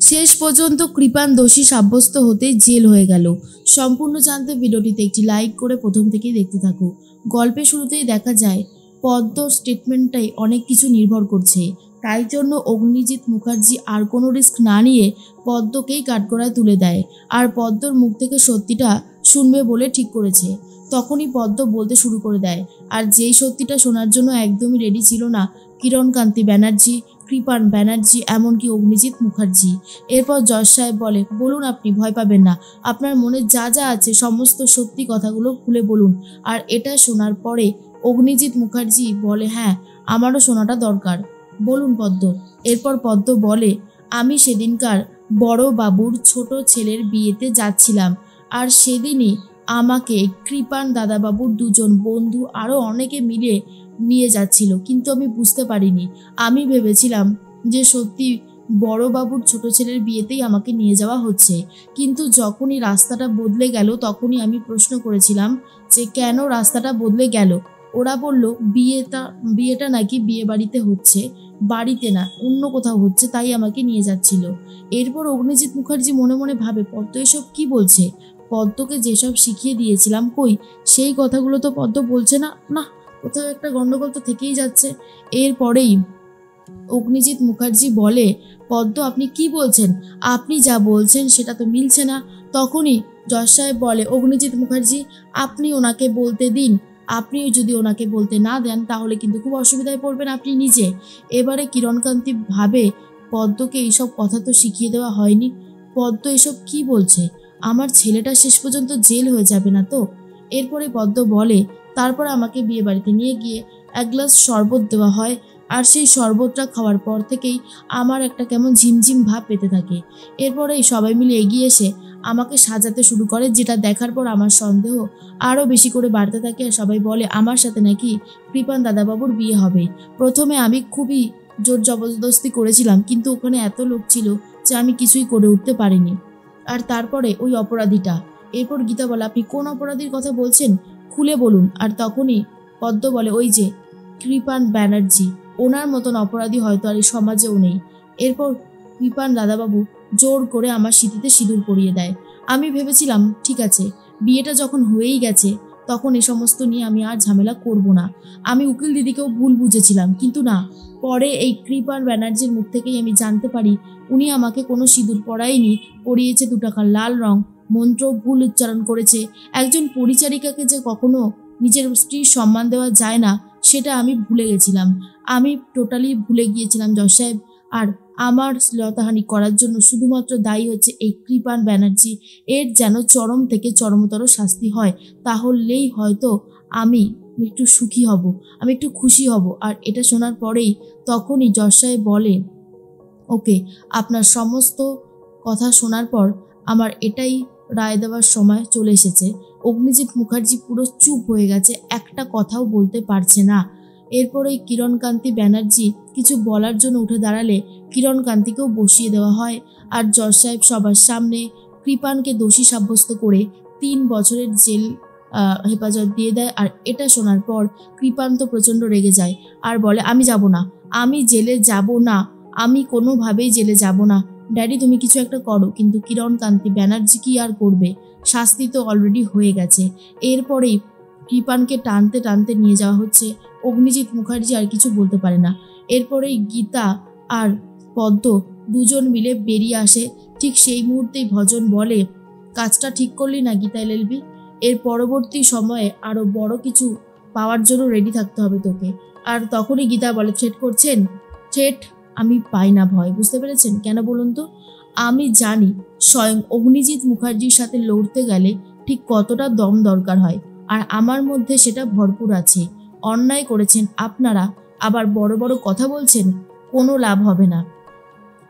শেষ পর্যন্ত কৃপান দোষী সাব্যস্ত হতে জেল হয়ে গেল। সম্পূর্ণ জানতে ভিডিওটিতে একটি লাইক করে প্রথম থেকেই দেখতে থাকো। গল্পের শুরুতেই দেখা যায় পদ্মর স্টেটমেন্টটাই অনেক কিছু নির্ভর করছে, তাই জন্য অগ্নিজিৎ মুখার্জি আর কোনো রিস্ক না নিয়ে পদ্মকেই কাঠগড়ায় তুলে দেয় আর পদ্মর মুখ থেকে সত্যিটা শুনবে বলে ঠিক করেছে। তখনই পদ্ম বলতে শুরু করে দেয়, আর যেই সত্যিটা শোনার জন্য একদমই রেডি ছিল না কিরণকান্তি ব্যানার্জি, কৃপান ব্যানার্জি, এমনকি অগ্নিজিৎ মুখার্জি। এরপর জজ সাহেব বলে, বলুন, আপনি ভয় পাবেন না, আপনার মনে যা যা আছে সমস্ত সত্যি কথাগুলো খুলে বলুন। আর এটা শোনার পরে অগ্নিজিৎ মুখার্জি বলে, হ্যাঁ, আমারও শোনাটা দরকার, বলুন পদ্ম। এরপর পদ্ম বলে, আমি সেদিনকার বড় বাবুর ছোট ছেলের বিয়েতে যাচ্ছিলাম, আর সেদিনই আমাকে কৃপান দাদাবাবুর দুজন বন্ধু আরও অনেকে মিলে নিয়ে যাচ্ছিল, কিন্তু আমি বুঝতে পারিনি। আমি ভেবেছিলাম যে সত্যি বড়বাবুর ছোট ছেলের বিয়েতেই আমাকে নিয়ে যাওয়া হচ্ছে, কিন্তু যখনই রাস্তাটা বদলে গেল তখনই আমি প্রশ্ন করেছিলাম যে কেন রাস্তাটা বদলে গেল। ওরা বলল বিয়েটা নাকি বিয়ে বাড়িতে হচ্ছে, বাড়িতে না, অন্য কোথাও হচ্ছে, তাই আমাকে নিয়ে যাচ্ছিল। এরপর অগ্নিজিৎ মুখার্জি মনে মনে ভাবে, পদ্ম এসব কি বলছে? পদ্মকে যেসব শিখিয়ে দিয়েছিলাম, কই সেই কথাগুলো তো পদ্ম বলছে না, না, কোথাও একটা গন্ডগোল তো থেকেই যাচ্ছে। এরপরেই অগ্নিজিৎ মুখার্জি বলে, পদ্ম আপনি কি বলছেন? আপনি যা বলছেন সেটা তো মিলছে না। তখনই জজ সাহেব বলে, অগ্নিজিৎ মুখার্জি, আপনি ওনাকে বলতে দিন, আপনি যদি ওনাকে বলতে না দেন তাহলে কিন্তু খুব অসুবিধায় পড়বেন আপনি নিজে। এবারে কিরণকান্তি ভাবে, পদ্মকে এইসব কথা তো শিখিয়ে দেওয়া হয়নি, পদ্ম এসব কি বলছে? আমার ছেলেটা শেষ পর্যন্ত জেল হয়ে যাবে না তো? এরপরে পদ্ম বলে, তারপর আমাকে বিয়ে বাড়িতে নিয়ে গিয়ে এক গ্লাস শরবত দেওয়া হয়, আর সেই শরবতটা খাওয়ার পর থেকেই আমার একটা কেমন ঝিমঝিম ভাব পেতে থাকে। এরপরে সবাই মিলে এগিয়ে এসে আমাকে সাজাতে শুরু করে, যেটা দেখার পর আমার সন্দেহ আরও বেশি করে বাড়তে থাকে। আর সবাই বলে আমার সাথে নাকি কৃপান দাদাবাবুর বিয়ে হবে। প্রথমে আমি খুবই জোর জবরদস্তি করেছিলাম, কিন্তু ওখানে এত লোক ছিল যে আমি কিছুই করে উঠতে পারিনি। আর তারপরে ওই অপরাধীটা। এরপর গীতা বলে, আপনি কোন অপরাধীর কথা বলছেন, খুলে বলুন। আর তখনই পদ্ম বলে, ওই যে কৃপান ব্যানার্জি, ওনার মতন অপরাধী হয়তো আর এই সমাজেও নেই। এরপর কৃপান দাদাবাবু জোর করে আমার সিঁথিতে সিঁদুর পরিয়ে দেয়। আমি ভেবেছিলাম ঠিক আছে, বিয়েটা যখন হয়েই গেছে তখন এ সমস্ত নিয়ে আমি আর ঝামেলা করব না। আমি উকিল দিদিকেও ভুল বুঝেছিলাম, কিন্তু না, পরে এই কৃপান ব্যানার্জির মুখ থেকেই আমি জানতে পারি উনি আমাকে কোনো সিঁদুর পরায়নি, পরিয়েছে 2 টাকার লাল রং, মন্ত্র ভুল উচ্চারণ করেছে। একজন পরিচারিকাকে যে কখনো নিজের স্ত্রীর সম্মান দেওয়া যায় না সেটা আমি ভুলে গেছিলাম, আমি টোটালি ভুলে গিয়েছিলাম জজ সাহেব। আর আমার শ্লীলতাহানি করার জন্য শুধুমাত্র দায়ী হচ্ছে এই কৃপান ব্যানার্জি। এর যেন চরম থেকে চরমতর শাস্তি হয়, তাহলেই হয়তো আমি একটু সুখী হব, আমি একটু খুশি হব। আর এটা শোনার পরেই তখনই জজ সাহেব বলে, ওকে, আপনার সমস্ত কথা শোনার পর আমার এটাই রায় দেওয়ার সময় চলে এসেছে। অগ্নিজিৎ মুখার্জি পুরো চুপ হয়ে গেছে, একটা কথাও বলতে পারছে না। এরপরেই কিরণকান্তি ব্যানার্জি কিছু বলার জন্য উঠে দাঁড়ালে কিরণকান্তিকেও বসিয়ে দেওয়া হয়। আর জজ সাহেব সবার সামনে কৃপানকে দোষী সাব্যস্ত করে 3 বছরের জেল হেফাজত দিয়ে দেয়। আর এটা শোনার পর কৃপান তো প্রচণ্ড রেগে যায় আর বলে, আমি যাব না, আমি জেলে যাব না, আমি কোনোভাবেই জেলে যাব না। ড্যাডি তুমি কিছু একটা করো। কিন্তু কিরণকান্তি ব্যানার্জি কি আর করবে, শাস্তি তো অলরেডি হয়ে গেছে। এরপরেই কৃপানকে টানতে টানতে নিয়ে যাওয়া হচ্ছে। অগ্নিজিৎ মুখার্জি আর কিছু বলতে পারে না। এরপরেই গীতা আর পদ্ম দুজন মিলে বেরিয়ে আসে। ঠিক সেই মুহূর্তেই ভজন বলে, কাজটা ঠিক করলি না গীতা এলএলবি, এর পরবর্তী সময়ে আরও বড় কিছু পাওয়ার জন্য রেডি থাকতে হবে তোকে। আর তখনই গীতা বলে, থ্রেট করছেন? থ্রেট আমি পাই না ভয়, বুঝতে পেরেছেন কেন বলুন তো? আমি জানি স্বয়ং অগ্নিজিৎ মুখার্জির সাথে লড়তে গেলে ঠিক কতটা দম দরকার হয়, আর আমার মধ্যে সেটা ভরপুর আছে। অন্যায় করেছেন আপনারা, আবার বড় বড় কথা বলছেন, কোনো লাভ হবে না,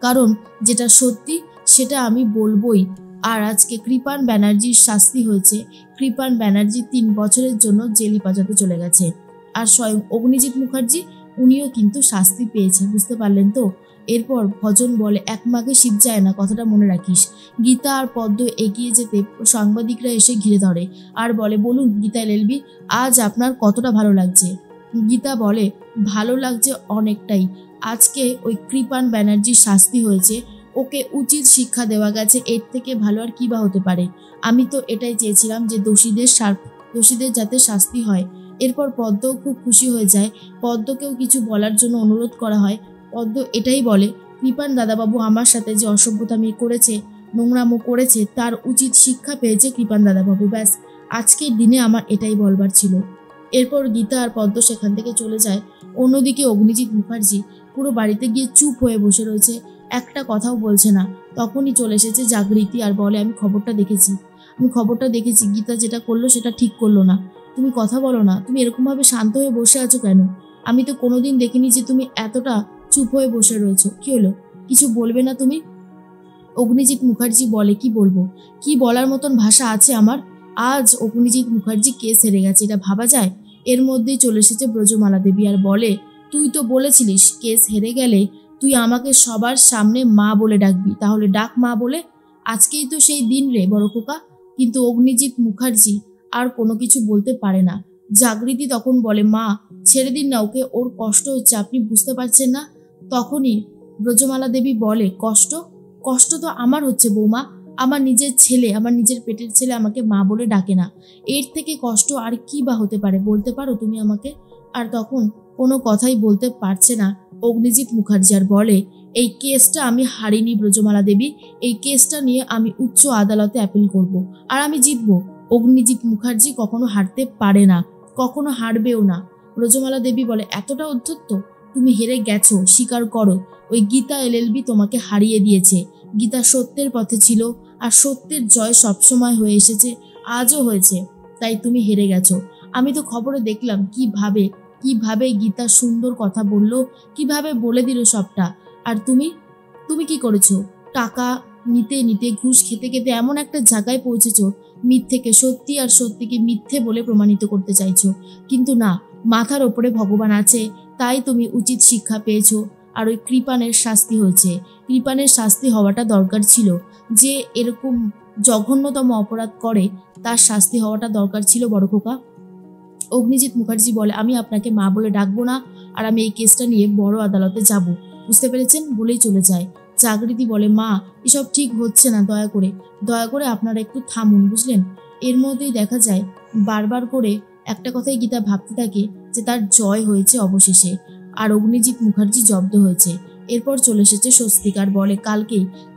কারণ যেটা সত্যি সেটা আমি বলবই। আর আজকে কৃপান ব্যানার্জির শাস্তি হয়েছে, কৃপান ব্যানার্জি 3 বছরের জন্য জেল হেফাজতে চলে গেছে। আর স্বয়ং অগ্নিজিৎ মুখার্জি উনিও কিন্তু শাস্তি পেয়েছে, বুঝতে পারলেন তো? এরপর ভজন বলে, এক মাঘে শিব যায় না, কথাটা মনে রাখিস। গীতা আর পদ্ম এগিয়ে যেতে সাংবাদিকরা এসে ঘিরে ধরে আর বলে, বলুন গীতা এলএলবি, আজ আপনার কতটা ভালো লাগছে? গীতা বলে, ভালো লাগছে অনেকটাই। আজকে ওই কৃপান ব্যানার্জির শাস্তি হয়েছে, ওকে উচিত শিক্ষা দেওয়া গেছে, এর থেকে ভালো আর কী বা হতে পারে। আমি তো এটাই চেয়েছিলাম যে দোষীদের যাতে শাস্তি হয়। এরপর পদ্মও খুব খুশি হয়ে যায়। পদ্মকেও কিছু বলার জন্য অনুরোধ করা হয়। পদ্ম এটাই বলে, কৃপান দাদাবাবু আমার সাথে যে অসভ্যতামি করেছে, নোংরামো করেছে, তার উচিত শিক্ষা পেয়েছে কৃপান দাদাবাবু। ব্যাস, আজকের দিনে আমার এটাই বলবার ছিল। এরপর গীতা আর পদ্ম সেখান থেকে চলে যায়। অন্যদিকে অগ্নিজিৎ মুখার্জি পুরো বাড়িতে গিয়ে চুপ হয়ে বসে রয়েছে, একটা কথাও বলছে না। তখনই চলে এসেছে জাগৃতি আর বলে, আমি খবরটা দেখেছি, গীতা যেটা করলো সেটা ঠিক করলো না। তুমি কথা বলো না, তুমি এরকমভাবে শান্ত হয়ে বসে আছো কেন? আমি তো কোনোদিন দেখিনি যে তুমি এতটা চুপ হয়ে বসে রয়েছো। কি হলো, কিছু বলবে না তুমি? অগ্নিজিৎ মুখার্জি বলে, কি বলবো, কি বলার মতন ভাষা আছে আমার? আজ অগ্নিজিৎ মুখার্জি কেস হেরে গেছে, এটা ভাবা যায়? এর মধ্যেই চলে এসেছে ব্রজমালা দেবী আর বলে, তুই তো বলেছিলিস কেস হেরে গেলে তুই আমাকে সবার সামনে মা বলে ডাকবি, তাহলে ডাক মা বলে। আজকেই তো সেই দিন রে বড় খোকা। কিন্তু অগ্নিজিৎ মুখার্জি আর কোনো কিছু বলতে পারে না। জাগৃতি তখন বলে, মা ছেড়ে দিন না ওকে, ওর কষ্ট হচ্ছে, আপনি বুঝতে পারছেন না? তখনই ব্রজমালা দেবী বলে, কষ্ট তো আমার হচ্ছে বৌমা। আমার নিজের ছেলে, আমার নিজের পেটের ছেলে আমাকে মা বলে ডাকে না। এর থেকে কষ্ট আর কি বা হতে পারে, বলতে পারো তুমি আমাকে? আর তখন কোনো কথাই বলতে পারছে না অগ্নিজিৎ মুখার্জি আর বলে, এই কেসটা আমি হারিনি ব্রজমালা দেবী, এই কেসটা নিয়ে আমি উচ্চ আদালতে অ্যাপিল করব আর আমি জিতবো। অগ্নিজিৎ মুখার্জি কখনো হারতে পারে না, কখনো হারবেও না। ব্রজমালা দেবী বলে, এতটা উদ্ধত্ত? তুমি হেরে গেছো, স্বীকার করো। ওই গীতা এলএলবি তোমাকে হারিয়ে দিয়েছে। গীতা সত্যের পথে ছিল আর সত্যের জয় সবসময় হয়ে এসেছে, আজও হয়েছে। তাই তুমি হেরে গেছো। আমি তো খবরে দেখলাম কিভাবে গীতা সুন্দর কথা বলল, কিভাবে বলে দিল সবটা। আর তুমি কি করেছো? টাকা নিতে নিতে, ঘুষ খেতে খেতে এমন একটা জায়গায় পৌঁছেছো, মিথ্যেকে সত্যি আর সত্যিকে মিথ্যে বলে প্রমাণিত করতে চাইছো। কিন্তু না, মাথার ওপরে ভগবান আছে, তাই তুমি উচিত শিক্ষা পেয়েছো। আর ওই কৃপানের শাস্তি হয়েছে। কৃপানের শাস্তি হওয়াটা দরকার ছিল। যে এরকম জঘন্যতম অপরাধ করে তার শাস্তি হওয়াটা দরকার ছিল বড় খোকা। অগ্নিজিৎ মুখার্জি বলে, আমি আপনাকে মা বলে ডাকবো না, আর আমি এই কেসটা নিয়ে বড় আদালতে যাব, বুঝতে পেরেছেন? বলেই চলে যায়। জাগৃতি বলে, মা এসব ঠিক হচ্ছে না, দয়া করে আপনারা একটু থামুন, বুঝলেন? এর মধ্যেই দেখা যায় বারবার করে একটা কথাই গীতা ভাবতে থাকে, যে তার জয় হয়েছে অবশেষে, আর অগ্নিজিৎ মুখার্জি জব্দ হয়েছে। এরপর চলে এসেছে স্বস্তিকার, বলে,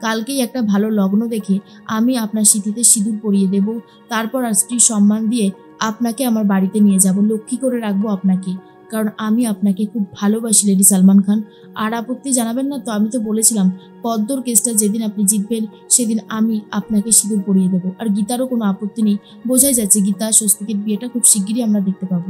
কালকেই একটা ভালো লগ্ন দেখে আমি আপনার সিঁথিতে সিঁদুর পরিয়ে দেব, তারপর আর স্ত্রীর সম্মান দিয়ে আপনাকে আমার বাড়িতে নিয়ে যাব, লক্ষ্মী করে রাখবো আপনাকে, কারণ আমি আপনাকে খুব ভালোবাসি লেডি সালমান খান। আর আপত্তি জানাবেন না তো? আমি তো বলেছিলাম পদ্মর কেসটা যেদিন আপনি জিতবেন সেদিন আমি আপনাকে সিঁদুর পরিয়ে দেবো। আর গীতারও কোনো আপত্তি নেই। বোঝাই যাচ্ছে গীতা আর স্বস্তিকের বিয়েটা খুব শিগগিরই আমরা দেখতে পাবো।